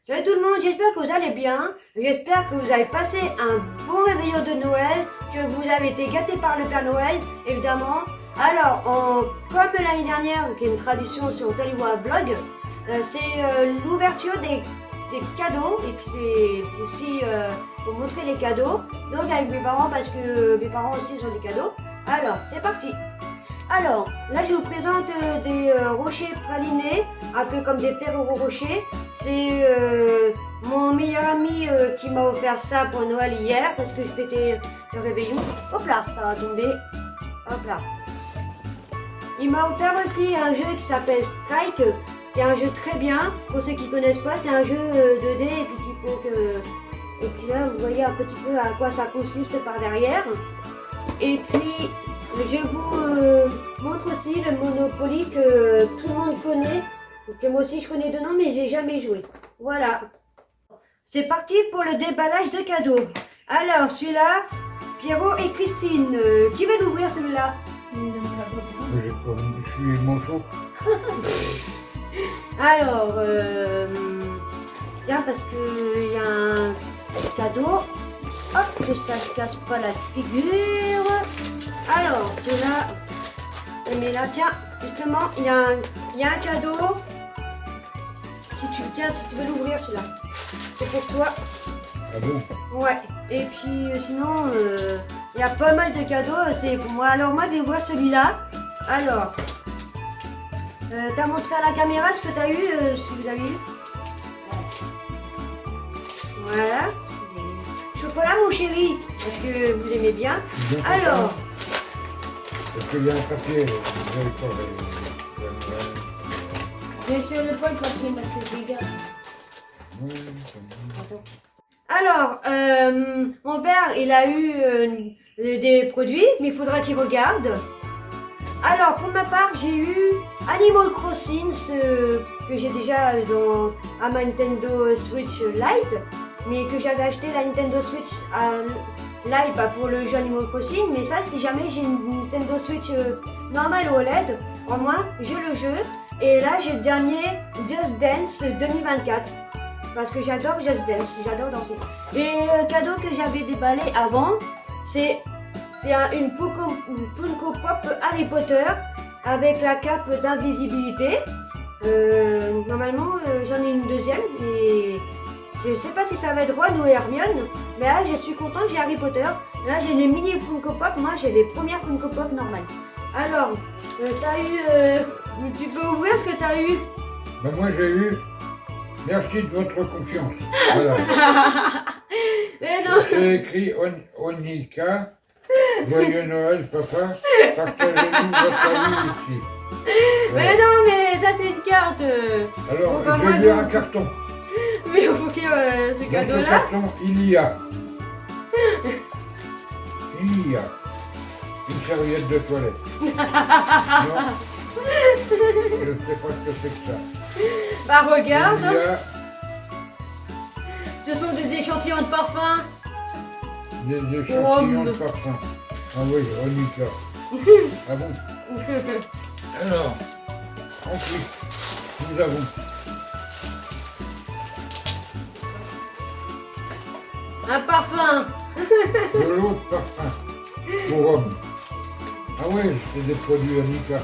Salut tout le monde, j'espère que vous allez bien. J'espère que vous avez passé un bon réveillon de Noël, que vous avez été gâtés par le Père Noël, évidemment. Alors, comme l'année dernière, qui est une tradition sur Taliwa Vlog, c'est l'ouverture des cadeaux et puis aussi pour montrer les cadeaux. Donc avec mes parents, parce que mes parents aussi sont des cadeaux. Alors, c'est parti. Alors, là je vous présente des rochers pralinés, un peu comme des Ferrero Rocher. C'est mon meilleur ami qui m'a offert ça pour Noël hier, parce que je fêtais le réveillon. Hop là, ça va tomber. Hop là. Il m'a offert aussi un jeu qui s'appelle Strike. C'est un jeu très bien. Pour ceux qui ne connaissent pas, c'est un jeu 2D et puis qu'il faut que... Et puis là, vous voyez un petit peu à quoi ça consiste par derrière. Et puis... je vous montre aussi le Monopoly que tout le monde connaît, que moi aussi je connais de nom mais j'ai jamais joué. Voilà. C'est parti pour le déballage de cadeaux. Alors celui-là, Pierrot et Christine, qui va l'ouvrir celui-là? Je suis manchot. Alors, tiens parce qu'il y a un cadeau. Hop, que ça se casse pas la figure. Alors, celui-là, mais là, tiens, justement, il y a un cadeau. Si tu veux l'ouvrir, celui-là, c'est pour toi. Ah bon? Ouais. Et puis, sinon, il y a pas mal de cadeaux, c'est pour moi. Alors, moi, je vais voir celui-là. Alors, t'as montré à la caméra ce que t'as eu, ce que vous avez eu. Voilà. Chocolat, mon chéri, parce que vous aimez bien. Alors. Est-ce qu'il y a un papier? Vous avez pas Mais c'est pas le papier, mais c'est des gars. Alors, mon père, il a eu des produits, mais il faudra qu'il regarde. Alors, pour ma part, j'ai eu Animal Crossing, que j'ai déjà à ma Nintendo Switch Lite, mais que j'avais acheté la Nintendo Switch Lite pour le jeu Animal Crossing. Mais ça, si jamais j'ai une Nintendo Switch normale ou OLED, au moins, j'ai le jeu. Et là, j'ai le dernier Just Dance 2024. Parce que j'adore Just Dance, j'adore danser. Et le cadeau que j'avais déballé avant, c'est une Funko Pop Harry Potter avec la cape d'invisibilité. Normalement, j'en ai une deuxième. Et je sais pas si ça va être Ron ou Hermione. Mais là, je suis contente, j'ai Harry Potter. Là, j'ai les mini Funko Pop. Moi, j'ai les premières Funko Pop normales. Alors, t'as eu... tu peux ouvrir ce que t'as eu? Ben moi j'ai eu. Merci de votre confiance. Voilà. Mais non. C'est écrit Onika. Joyeux Noël, papa. Partagez-nous votre avis ici. Voilà. Mais non, mais ça c'est une carte. Alors, Bon, bah, je moi, vais lire un nous- carton. Mais ok, ce Dans ce cadeau-là. carton, il y a une serviette de toilette. Non, je ne sais pas ce que c'est que ça. Bah regarde, Il y a ce sont des échantillons de parfum. des échantillons de Oh, parfum. Ah oui, Onika. Ah bon? Alors, ensuite, nous avons Un parfum. de l'eau de parfum pour hommes. Ah oui, c'est des produits Onika.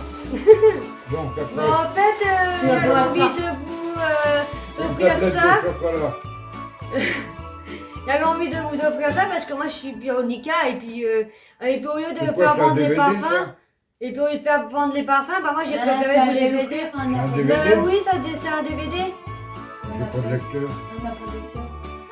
Donc Bon, après, en fait, Tu vas j'avais pouvoir envie pas. de vous une offrir tablette ça. de chocolat. J'avais envie de vous offrir ça parce que moi je suis Bionica et puis au lieu de C'est quoi, faire c'est un vendre les DVD, parfums, ça? et puis au lieu de faire vendre les parfums, bah moi j'ai Là, préféré c'est un vous les DVD, offrir. on a Un pas DVD. Oui, c'est un DVD. J'ai pas de lecteur. On a pas de lecteur.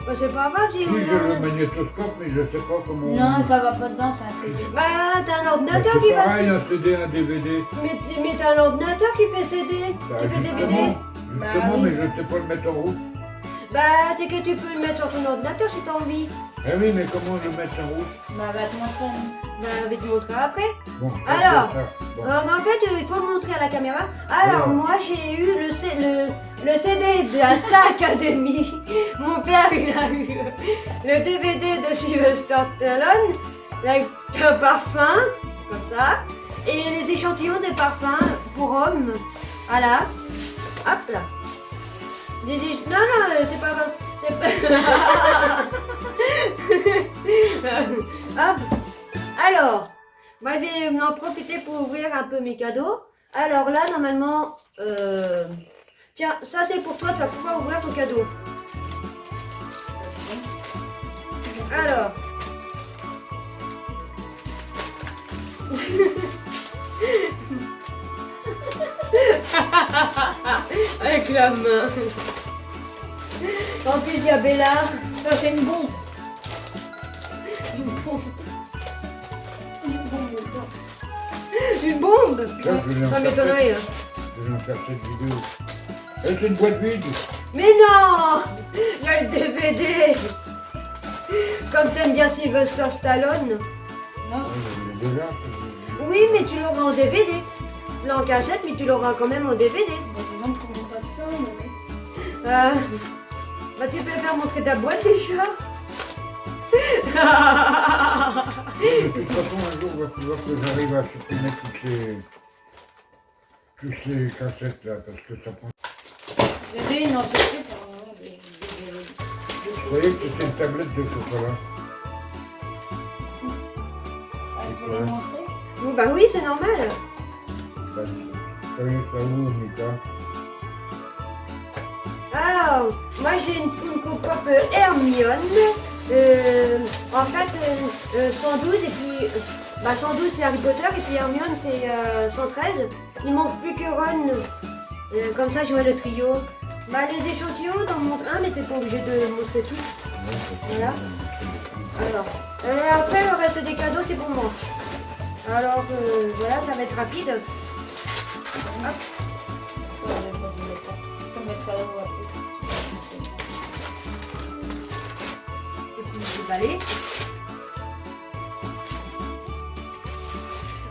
Bah c'est pas grave si Si vous j'ai le magnétoscope, mais je sais pas comment. Non, ça va pas dedans, c'est un CD. Bah t'as un Mais ordinateur qui c'est va... pareil, un CD, un DVD. Mais t'as un ordinateur qui fait CD, Bah, qui fait DVD. justement, Bah justement, oui. mais je ne sais pas le mettre en route. Bah c'est que tu peux le mettre sur ton ordinateur si t'as envie. Eh oui, mais comment le mettre en route? Bah, va te montrer. Bah je vais te montrer après. Bon, ça, Alors, c'est ça. Bon. Mais en fait, il faut montrer à la caméra. Alors, Alors. moi, j'ai eu le CD de la Star Academy. Mon père, il a eu le DVD de Sylvester Stallone, avec un parfum, comme ça, et les échantillons de parfums pour hommes. Voilà. Hop là. Non, non, c'est pas vraiment Hop. Alors, moi je vais en profiter pour ouvrir un peu mes cadeaux. Alors là, normalement, tiens, ça c'est pour toi, tu vas pouvoir ouvrir ton cadeau. Alors. Avec la main. En plus, il y a Bella. Ça, c'est une bombe. Une bombe. Une bombe dedans. Une bombe. Ça, je viens Ça de faire m'étonnerait. Je viens de faire cette vidéo. Et c'est une boîte vide. Mais non. Il y a le DVD. Comme t'aimes bien Sylvester Stallone. Non. Je l'ai déjà. Oui, mais tu l'auras en DVD. Tu l'as en cassette, mais tu l'auras quand même en DVD. Des gens qui font pas ça, mais... Bah, tu peux faire montrer ta boîte déjà. De toute façon, un jour, il va falloir que j'arrive à supprimer toutes ces cassettes là, parce que ça prend. Dédé, non, c'est plus pour Vous voyez que c'était une tablette de chocolat. Tu peux les montrer? Bon, bah oui, c'est normal. Vous voyez ça où, Mika? Alors, moi j'ai une Funko Pop Hermione. En fait, 112 et puis... 112 c'est Harry Potter et puis Hermione c'est 113. Il manque plus que Ron. Comme ça, j'aurai le trio. Les échantillons, t'en montres un, mais t'es pas obligé de montrer tout. Voilà. Alors, après, le reste des cadeaux, c'est pour moi. Alors, voilà, ça va être rapide. Hop. Ouais, je vais pas vous mettre. Je vais mettre ça où après. Et puis, je vais aller.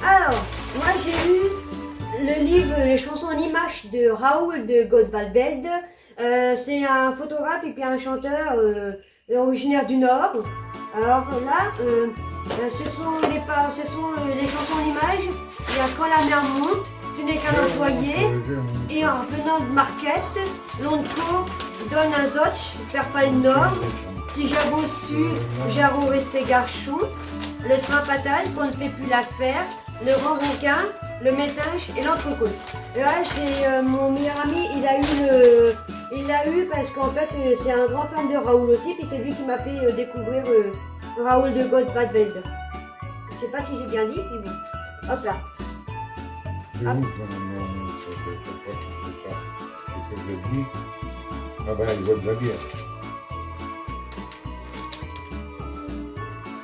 Alors, moi j'ai eu le livre Les chansons en images de Raoul de Godvalbeld. C'est un photographe et puis un chanteur originaire du Nord. Alors là, ce sont les chansons en images. Il y a Quand la mer monte, Tu n'es qu'un employé. Et en venant de Marquette, l'Onco donne un zotch, faire pas une norme. Si Jarreau su, Jarreau restait garçon. Le train fatal qu'on ne fait plus l'affaire. Le grand ronquin, le métinge et l'entrecôte. Et là, c'est mon meilleur ami, il a eu parce qu'en fait, c'est un grand fan de Raoul aussi, puis c'est lui qui m'a fait découvrir Raoul de Godvalbeld. Je sais pas si j'ai bien dit, mais bon. Hop là. C'est où quand c'est ça. C'est que je dis. Ah ben, il voit de la bière.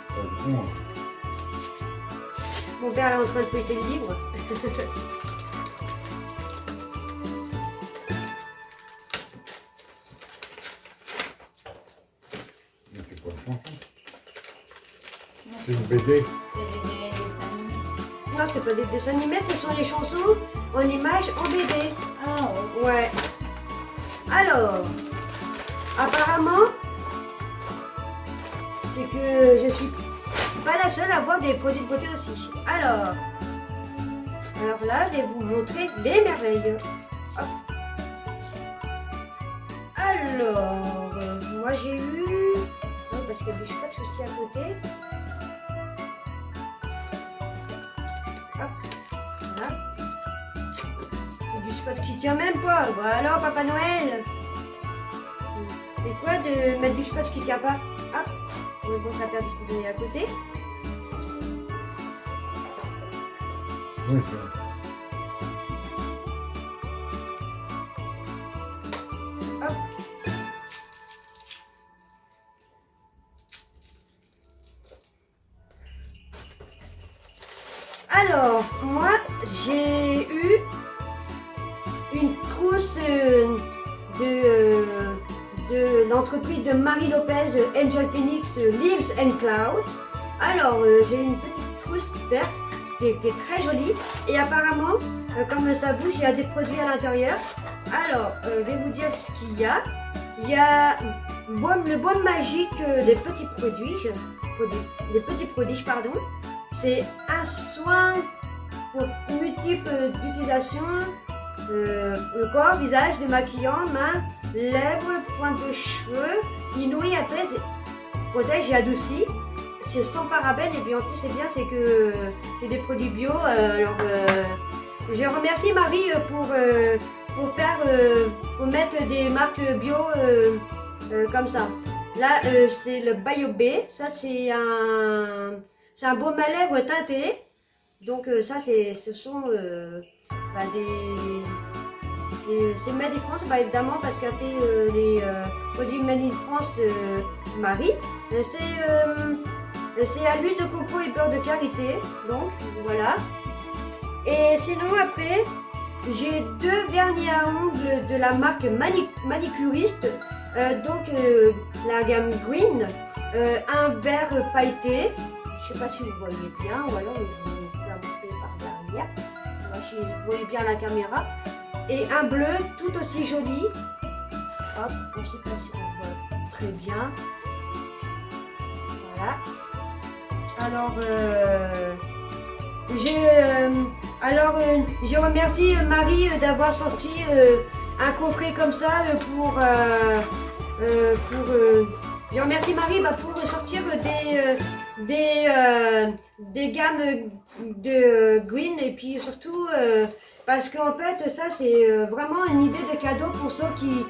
Ça, c'est bon. Mon père est en train de feuilleter le livre. Mais c'est pas une chanson. C'est une BD. C'est des dessins animés. Non, c'est pas des dessins animés, ce sont les chansons en images en BD. Ah ouais. Ouais. Alors, apparemment, c'est que je suis pas la seule à avoir des produits de beauté aussi. Alors là, je vais vous montrer les merveilles. Hop. Alors, moi j'ai eu... Non, parce que le scotch aussi à côté. Hop, voilà. C'est du scotch qui tient même pas. Bon alors, Papa Noël. C'est quoi de mettre du scotch qui tient pas? Hop, on va voir la paire de donner à côté. Oui, c'est vrai. Hop. Alors, moi, j'ai eu une trousse de l'entreprise de Marie Lopez, Angel Phoenix, Leaves and Clouds. Alors, j'ai une petite trousse verte qui est très jolie. Et apparemment, comme ça bouge, il y a des produits à l'intérieur. Alors, je vais vous dire ce qu'il y a. Il y a le baume magique des petits prodiges, pardon. C'est un soin pour multiples utilisations, le corps, visage, démaquillant, mains, lèvres, pointe de cheveux, inouï après, protège et adoucit. C'est sans parabènes et puis en plus c'est bien, c'est que c'est des produits bio. Je remercie Marie pour mettre des marques bio comme ça. Là c'est le BioB, ça c'est un baume à lèvres teinté. Donc ça ce sont c'est Made in France, évidemment parce qu'après les produits Made in France Marie, c'est à l'huile de coco et beurre de karité, donc voilà. Et sinon après, j'ai 2 vernis à ongles de la marque Manicuriste, la gamme Green, un vert pailleté, je sais pas si vous voyez bien, ou alors je vais vous la montrer par derrière, je sais pas si vous voyez bien la caméra, et un bleu tout aussi joli, hop, je ne sais pas si on voit très bien, voilà. Je remercie Marie d'avoir sorti un coffret comme ça je remercie Marie pour sortir des gammes de green et puis surtout parce qu'en fait ça c'est vraiment une idée de cadeau pour ceux qui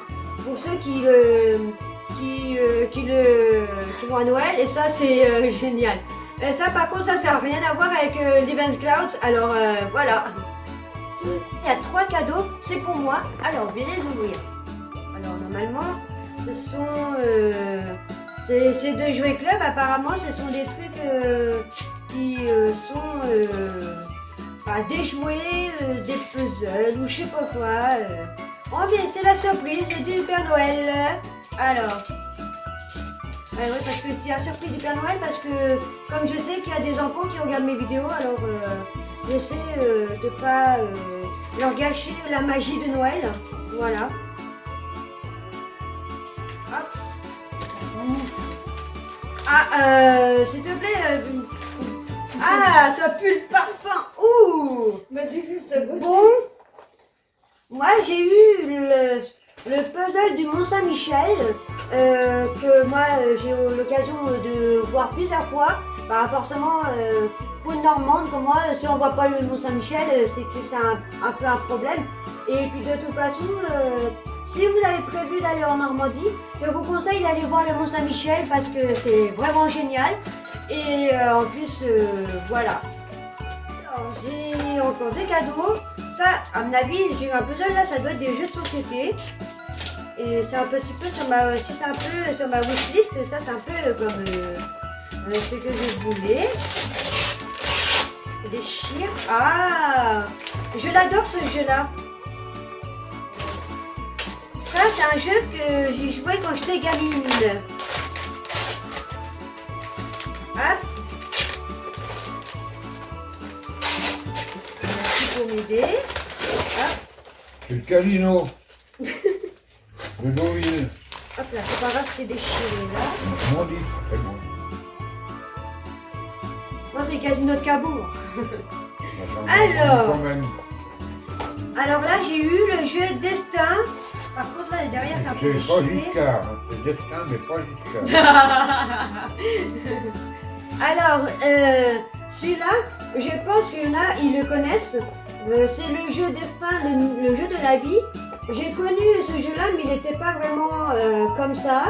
vont à Noël et ça c'est génial. Ça par contre ça n'a rien à voir avec l'Events Clouds, alors voilà. Il y a 3 cadeaux, c'est pour moi, alors je vais les ouvrir. Alors normalement ce sont ces 2 jouets club, apparemment ce sont des trucs qui sont des jouets, des puzzles ou je sais pas quoi. Oh bien c'est la surprise du Père Noël. Alors ouais, parce que c'est la surprise du Père Noël parce que comme je sais qu'il y a des enfants qui regardent mes vidéos, alors j'essaie de pas leur gâcher la magie de Noël. Voilà. Hop. S'il te plaît. Ça pue le parfum. Ouh. Mais dis juste Bon. Moi j'ai eu le puzzle du Mont Saint-Michel que moi j'ai eu l'occasion de voir plusieurs fois. Forcément pour une Normande comme moi, si on voit pas le Mont Saint-Michel, c'est que c'est un peu un problème. Et puis de toute façon, si vous avez prévu d'aller en Normandie, je vous conseille d'aller voir le Mont Saint-Michel parce que c'est vraiment génial. Et en plus, voilà. Alors j'ai encore 2 cadeaux. Ça, à mon avis, j'ai eu un puzzle là, ça doit être des jeux de société. Et c'est un petit peu sur ma, si c'est un peu sur ma wishlist, ça c'est un peu comme ce que je voulais. Des chires. Je l'adore ce jeu-là. Ça, c'est un jeu que j'ai joué quand j'étais gamine. Hop. Merci pour m'aider. C'est le casino. Le Deauville. Hop là, c'est pas grave, c'est déchiré là. Mon dit, c'est bon. Non, c'est le casino de Cabourg. Alors. Quand même. Alors là, j'ai eu le jeu Destin. Par contre, là, derrière, c'est un peu C'est pas déchiré. Giscard, hein. C'est Destin, mais pas Giscard. Alors, celui-là, je pense qu'il y en a, ils le connaissent. C'est le jeu Destin, le jeu de la vie. J'ai connu ce jeu-là, mais il n'était pas vraiment comme ça.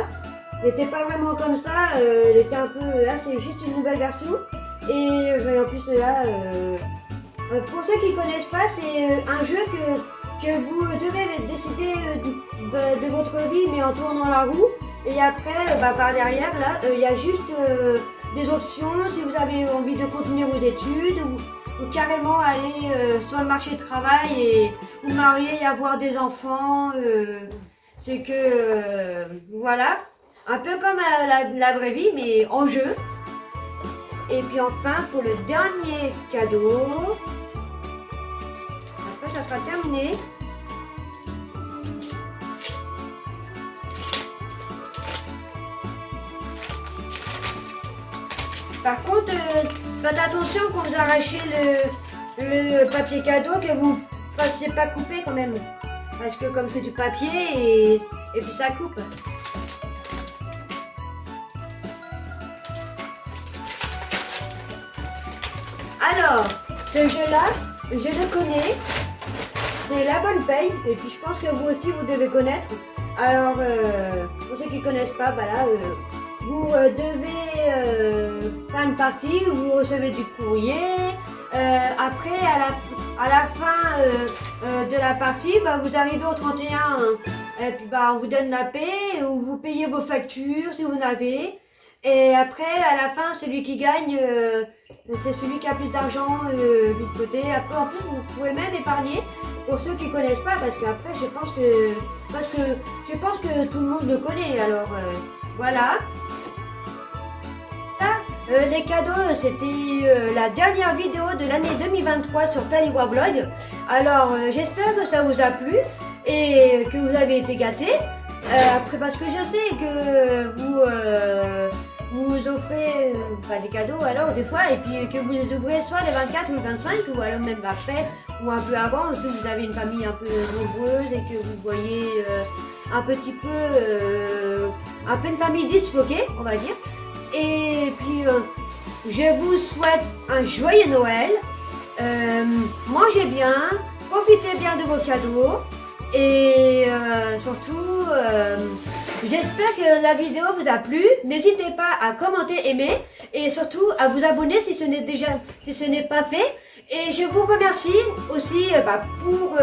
Il n'était pas vraiment comme ça. Il était un peu. Là, c'est juste une nouvelle version. Et en plus, là, pour ceux qui ne connaissent pas, c'est un jeu que vous devez décider de votre vie, mais en tournant la roue. Et après, par derrière, là, il y a juste des options. Si vous avez envie de continuer vos études, ou carrément aller sur le marché du travail et vous marier et avoir des enfants. C'est que, voilà, un peu comme la vraie vie, mais en jeu. Et puis enfin, pour le dernier cadeau, après ça sera terminé. Par contre, faites attention quand vous arrachez le papier cadeau, que vous ne fassiez pas couper quand même. Parce que comme c'est du papier, et et puis ça coupe. Alors, ce jeu-là, je le connais. C'est la bonne paye. Et puis je pense que vous aussi, vous devez connaître. Alors, pour ceux qui ne connaissent pas, voilà, vous devez faire une partie où vous recevez du courrier. Après, à la fin de la partie, bah, vous arrivez au 31. Et puis bah, on vous donne la paix, ou vous payez vos factures si vous en avez. Et après, à la fin, celui qui gagne, c'est celui qui a plus d'argent mis de côté. Après, en plus, vous pouvez même épargner pour ceux qui ne connaissent pas, parce qu'après, je pense que tout le monde le connaît. Alors, voilà. Là, les cadeaux, c'était la dernière vidéo de l'année 2023 sur Taliwa Vlog. Alors, j'espère que ça vous a plu et que vous avez été gâtés. Après, parce que je sais que vous offrez des cadeaux alors des fois, et puis que vous les ouvrez soit le 24 ou le 25, ou alors même après ou un peu avant, si vous avez une famille un peu nombreuse et que vous voyez un petit peu une famille disloquée, on va dire. Et puis je vous souhaite un joyeux Noël, mangez bien, profitez bien de vos cadeaux. Et surtout, j'espère que la vidéo vous a plu. N'hésitez pas à commenter, aimer et surtout à vous abonner si ce n'est pas fait. Et je vous remercie aussi pour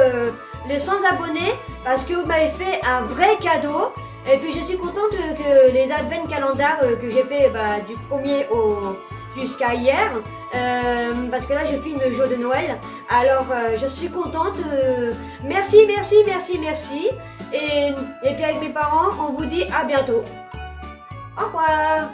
les 100 abonnés parce que vous m'avez fait un vrai cadeau. Et puis je suis contente que les Advent Calendar que j'ai fait du 1er jusqu'à hier, parce que là je filme le jour de Noël, alors je suis contente, merci, et puis avec mes parents on vous dit à bientôt, au revoir.